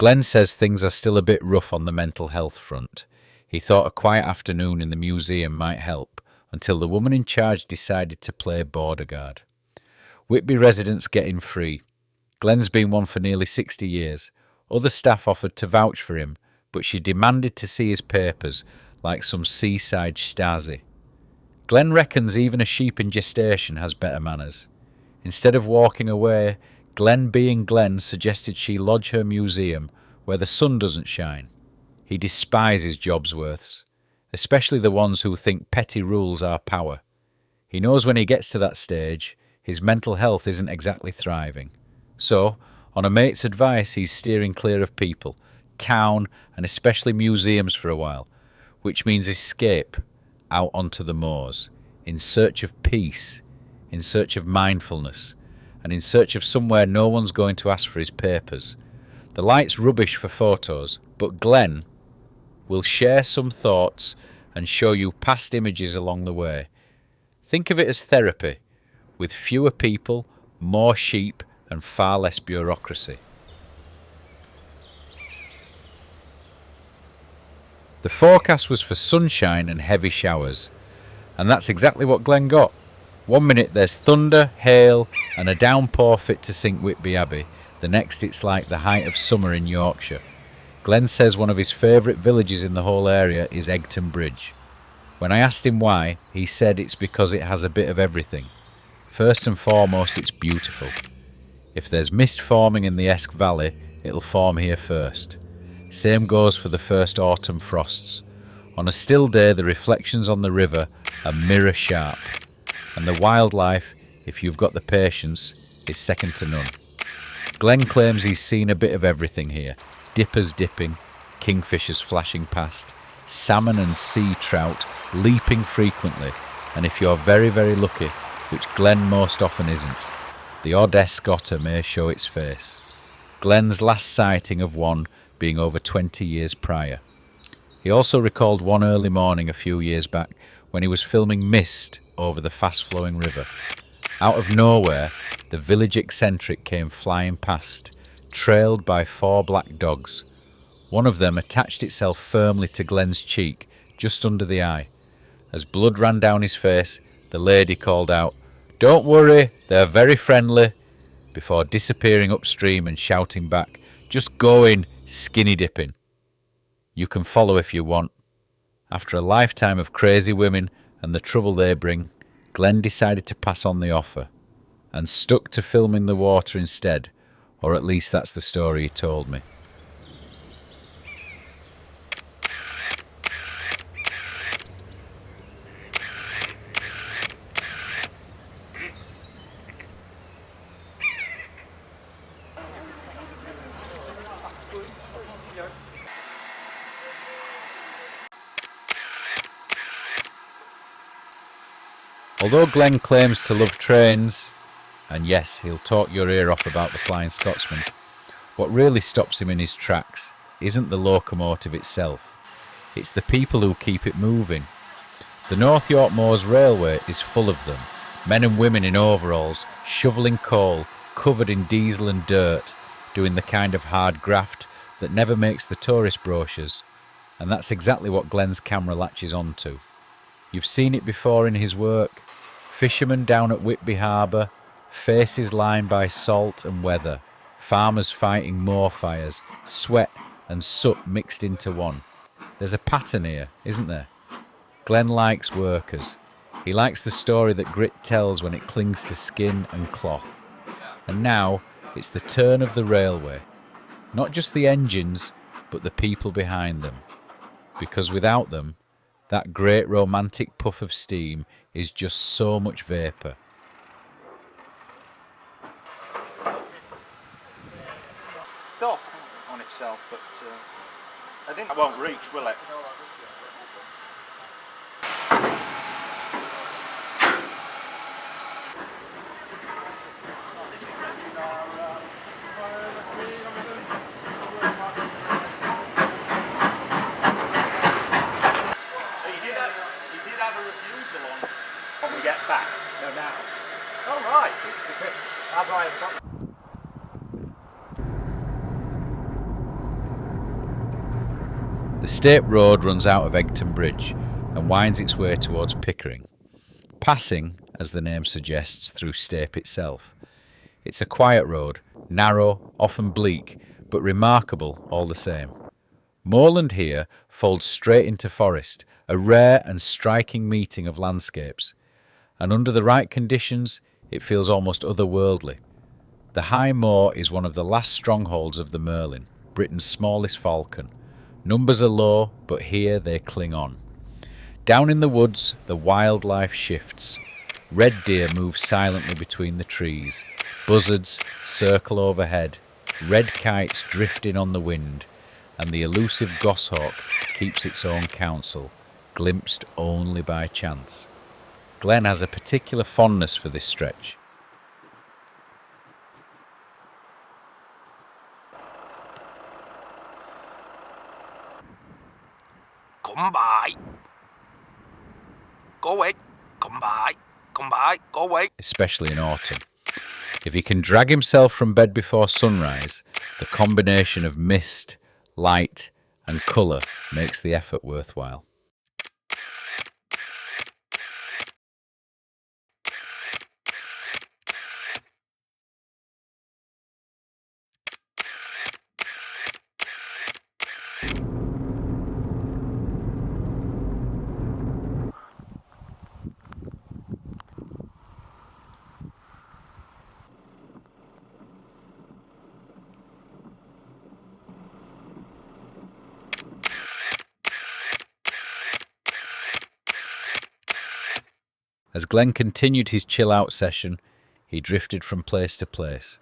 Glenn says things are still a bit rough on the mental health front. He thought a quiet afternoon in the museum might help, until the woman in charge decided to play border guard. Whitby residents get in free. Glenn's been one for nearly 60 years. Other staff offered to vouch for him, but she demanded to see his papers, like some seaside Stasi. Glenn reckons even a sheep in gestation has better manners. Instead of walking away, Glenn being Glenn suggested she lodge her museum where the sun doesn't shine. He despises Jobsworths, especially the ones who think petty rules are power. He knows when he gets to that stage, his mental health isn't exactly thriving. So, on a mate's advice, he's steering clear of people, town, and especially museums for a while, which means escape out onto the moors, in search of peace, in search of mindfulness, and in search of somewhere no one's going to ask for his papers. The light's rubbish for photos, but Glenn will share some thoughts and show you past images along the way. Think of it as therapy, with fewer people, more sheep, and far less bureaucracy. The forecast was for sunshine and heavy showers, and that's exactly what Glenn got. One minute there's thunder, hail, and a downpour fit to sink Whitby Abbey. The next it's like the height of summer in Yorkshire. Glenn says one of his favourite villages in the whole area is Egton Bridge. When I asked him why, he said it's because it has a bit of everything. First and foremost, it's beautiful. If there's mist forming in the Esk Valley, it'll form here first. Same goes for the first autumn frosts. On a still day, the reflections on the river are mirror sharp. And the wildlife, if you've got the patience, is second to none. Glenn claims he's seen a bit of everything here. Dippers dipping, kingfishers flashing past, salmon and sea trout leaping frequently, and if you're very, very lucky, which Glenn most often isn't, the odd Esk otter may show its face. Glenn's last sighting of one being over 20 years prior. He also recalled one early morning a few years back when he was filming mist over the fast-flowing river. Out of nowhere, the village eccentric came flying past, trailed by 4 black dogs. One of them attached itself firmly to Glenn's cheek, just under the eye. As blood ran down his face, the lady called out, "Don't worry, they're very friendly," before disappearing upstream and shouting back, "Just going, skinny dipping." You can follow if you want. After a lifetime of crazy women and the trouble they bring, Glenn decided to pass on the offer and stuck to filming the water instead, or at least that's the story he told me. Although Glenn claims to love trains, and yes, he'll talk your ear off about the Flying Scotsman, what really stops him in his tracks isn't the locomotive itself. It's the people who keep it moving. The North York Moors Railway is full of them, men and women in overalls, shoveling coal, covered in diesel and dirt, doing the kind of hard graft that never makes the tourist brochures, and that's exactly what Glenn's camera latches onto. You've seen it before in his work. Fishermen down at Whitby Harbour, faces lined by salt and weather, farmers fighting moor fires, sweat and soot mixed into one. There's a pattern here, isn't there? Glenn likes workers. He likes the story that grit tells when it clings to skin and cloth. And now it's the turn of the railway. Not just the engines, but the people behind them. Because without them, that great romantic puff of steam is just so much vapour. Stop on itself, but I think that won't reach, will it? When we get back. No, now. Oh, right. Because how do I have got... The State Road runs out of Egton Bridge and winds its way towards Pickering, passing, as the name suggests, through Stape itself. It's a quiet road, narrow, often bleak, but remarkable all the same. Moorland here folds straight into forest, a rare and striking meeting of landscapes, and under the right conditions it feels almost otherworldly. The High Moor is one of the last strongholds of the merlin, Britain's smallest falcon. Numbers are low, but here they cling on. Down in the woods, the wildlife shifts. Red deer move silently between the trees. Buzzards circle overhead. Red kites drift in on the wind. And the elusive goshawk keeps its own counsel, glimpsed only by chance. Glenn has a particular fondness for this stretch. Come by. Go away. Come by. Come by. Go away. Especially in autumn. If he can drag himself from bed before sunrise, the combination of mist, light and colour makes the effort worthwhile. As Glenn continued his chill-out session, he drifted from place to place.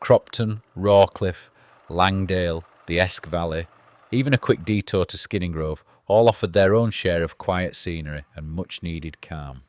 Cropton, Rawcliffe, Langdale, the Esk Valley, even a quick detour to Skinning Grove, all offered their own share of quiet scenery and much-needed calm.